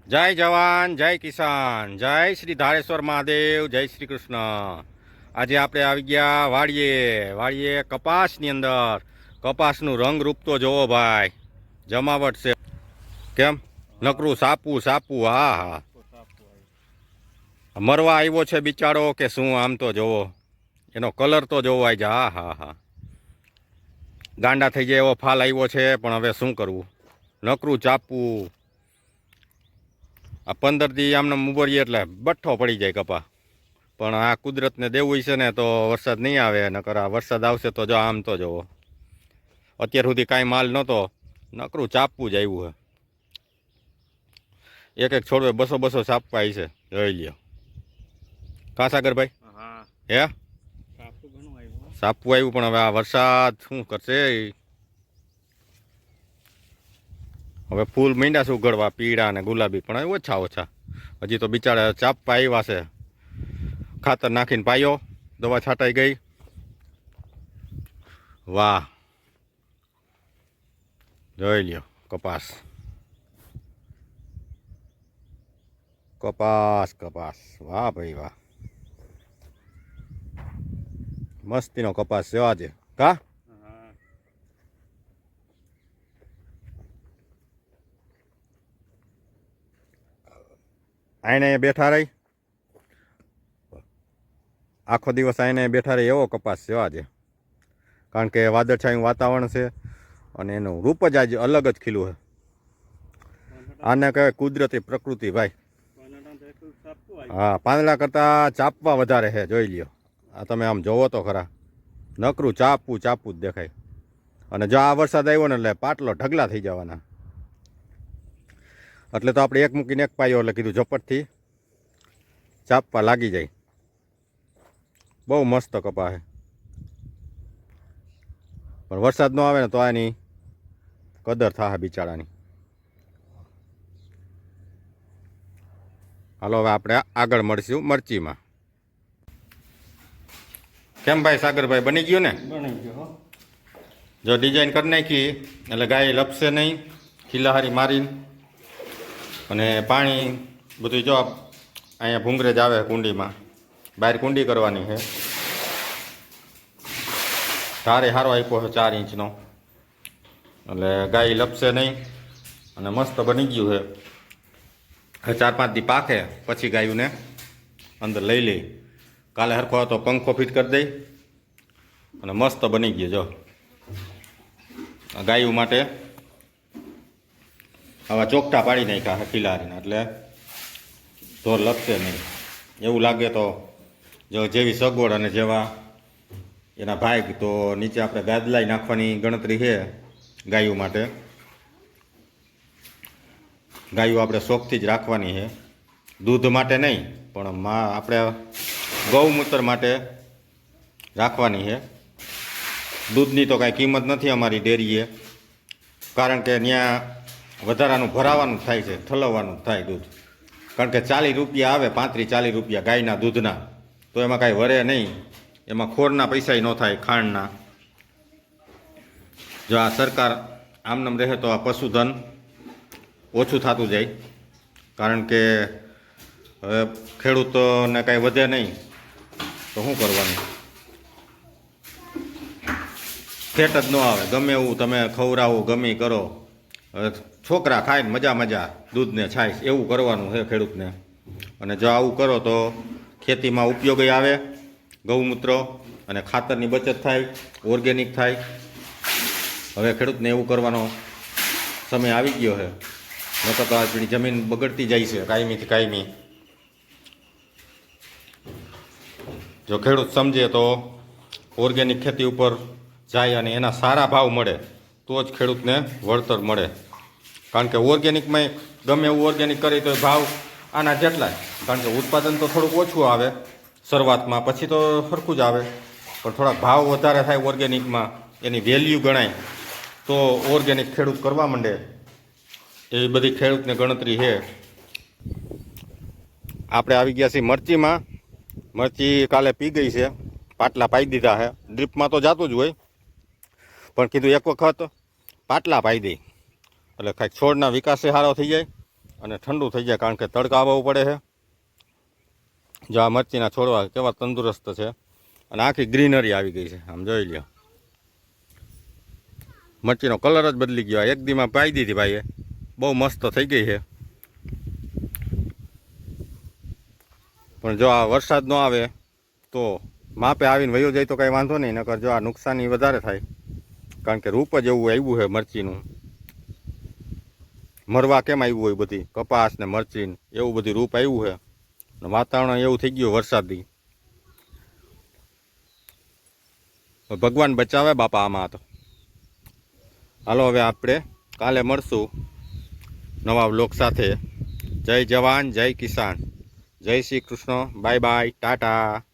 જય જવાન, જય કિસાન, જય શ્રી ધારેશ્વર મહાદેવ, જય શ્રી કૃષ્ણ। આજે આપણે આવી ગયા વાડીએ કપાસની અંદર। કપાસનું રંગરૂપ તો જોવો ભાઈ, જમાવટ છે। કેમ નકરું સાપું સાપું, હા હા, મરવા આવ્યો છે બિચારો કે શું? આમ તો જોવો, એનો કલર તો જોવો આવી જા, હા હા હા, ગાંડા થઈ જાય એવો ફાલ આવ્યો છે। પણ હવે શું કરવું, નકરું ચાપવું। આ 15 દી આમને ઉભરીએ એટલે બઠ્ઠો પડી જાય કપા। પણ આ કુદરતને દેવું છે ને, તો વરસાદ નહીં આવે, નકર આ વરસાદ આવશે તો જો આમ તો જોવો, અત્યાર સુધી કાંઈ માલ નહોતો, નકરું ચાપવું જ આવ્યું છે। એક છોડવે 200 ચાપવા આવી છે, જોઈ લ્યો। કા સાગરભાઈ? હે સાપવું આવ્યું, પણ હવે આ વરસાદ શું કરશે? હવે ફૂલ મીંડા છે ઉઘડવા, પીળા અને ગુલાબી, પણ ઓછા। હજી તો બિચારા ચાપવા આવ્યા છે। ખાતર નાખીને પાયો, દવા છાંટાઈ ગઈ। વાહ, જોઈ લ્યો કપાસ, કપાસ કપાસ, વાહ ભાઈ વાહ, મસ્તીનો કપાસ છે આજે, કા? આઈને બેઠા રહી, આખો દિવસ આઈને બેઠા રહી એવો કપાસ છે આજે। કારણ કે વાદળછાયું વાતાવરણ છે અને એનું રૂપ જ આજે અલગ જ ખીલું છે। આને કહેવાય કુદરતી પ્રકૃતિ ભાઈ। હા, પાંદડા કરતાં ચાપવા વધારે છે, જોઈ લ્યો। આ તમે આમ જોવો તો ખરા, નકરું ચાપવું ચાપવું જ દેખાય। અને જો આ વરસાદ આવ્યો ને એટલે પાટલો ઢગલા થઈ જવાના। એટલે તો આપણે એક મૂકીને એક પાયો, એટલે કીધું ઝપટથી ચાપવા લાગી જાય। બહુ મસ્ત કપા છે, પણ વરસાદ ન આવે ને તો આની કદર થાય બિચારાની। હાલો હવે આપણે આગળ મળીશું મરચીમાં। કેમ ભાઈ સાગરભાઈ, બની ગયું ને? બની ગયો। જો ડિઝાઇન કરી નાખી એટલે ગાય લપસે નહીં, ખીલાહારી મારીને। અને પાણી બધું જો અહીંયા ભૂંગરે જ આવે કુંડીમાં, બહાર કુંડી કરવાની છે। ધારે સારો આપ્યો છે 4 ઇંચનો, એટલે ગાય લપસે નહીં અને મસ્ત બની ગયું છે। 4-5 દી પાકે પછી ગાયુંને અંદર લઈ લઈ। કાલે હરખો હતો પંખો ફિટ કરી દઈ અને મસ્ત બની ગયો। જો ગાયું માટે આવા ચોકટા પાડી નાખ્યા ખીલારીના, એટલે ઢોર લપસે નહીં। એવું લાગે તો જો જેવી સગવડ અને જેવા એના ભાગ, તો નીચે આપણે ગાદલાઈ નાખવાની ગણતરી છે ગાયું માટે। ગાયું આપણે શોખથી જ રાખવાની છે, દૂધ માટે નહીં, પણ આપણે ગૌમૂત્ર માટે રાખવાની છે। દૂધની તો કાંઈ કિંમત નથી અમારી ડેરીએ, કારણ કે ત્યાં વધારાનું ભરાવાનું થાય છે, ઠલવવાનું થાય દૂધ। કારણ કે 40 રૂપિયા આવે, 35-40 રૂપિયા ગાયના દૂધના, તો એમાં કાંઈ વરે નહીં, એમાં ખોરના પૈસા ન થાય, ખાંડના। જો આ સરકાર આમનામ રહે તો આ પશુધન ઓછું થતું જાય। કારણ કે હવે ખેડૂતોને કાંઈ વધે નહીં તો શું કરવાનું? ફેટ જ ન આવે, ગમે એવું તમે ખવડાવો, ગમે કરો, હવે છોકરા ખાઈને મજા દૂધને છાશ, એવું કરવાનું છે ખેડૂતને। અને જો આવું કરો તો ખેતીમાં ઉપયોગી આવે ગૌમૂત્ર, અને ખાતરની બચત થાય, ઓર્ગેનિક થાય। હવે ખેડૂતને એવું કરવાનો સમય આવી ગયો છે, નકર તો આપણી જમીન બગડતી જાય છે કાયમીથી કાયમી। જો ખેડૂત સમજે તો ઓર્ગેનિક ખેતી ઉપર જાય અને એના સારા ભાવ મળે તો જ ખેડૂતને વળતર મળે। કારણ કે ઓર્ગેનિકમાં ગમે એવું ઓર્ગેનિક કરી તો ભાવ આના જેટલા જ, કારણ કે ઉત્પાદન તો થોડુંક ઓછું આવે શરૂઆતમાં, પછી તો સરખું જ આવે, પણ થોડાક ભાવ વધારે થાય ઓર્ગેનિકમાં, એની વેલ્યુ ગણાય તો ઓર્ગેનિક ખેડૂત કરવા માંડે। એવી બધી ખેડૂતને ગણતરી છે। આપણે આવી ગયા છીએ મરચીમાં। મરચી કાલે પી ગઈ છે, પાટલા પાઈ દીધા છે। ડ્રીપમાં તો જાતું જ હોય, પણ કીધું એક વખત પાટલા પાઈ દઈ એટલે કાંઈક છોડના વિકાસે સારો થઈ જાય અને ઠંડુ થઈ જાય, કારણ કે તડકા આવવું પડે છે. જો આ મરચીના છોડવા કેવા તંદુરસ્ત છે અને આખી ગ્રીનરી આવી ગઈ છે. આમ જોઈ લ્યો, મરચીનો કલર જ બદલી ગયો. એક દીમાં પાઈ દીધી ભાઈએ, બહુ મસ્ત થઈ ગઈ છે. પણ જો આ વરસાદ ન આવે તો માપે આવીને વયો જાય તો કાંઈ વાંધો નહીં, નકર જો આ નુકસાની વધારે થાય, કારણ કે રૂપ જ એવું આવ્યું છે મરચીનું. મરવા કેમ આવ્યું હોય બધી કપાસ ને મરચીને, એવું બધું રૂપ આવ્યું છે. વાતાવરણ એવું થઈ ગયું વરસાદી. ભગવાન બચાવે બાપા આમાં તો. હાલો હવે આપણે કાલે મળશું નવા વ્લોગ સાથે. જય જવાન, જય કિસાન, જય શ્રી કૃષ્ણ, બાય બાય, ટાટા.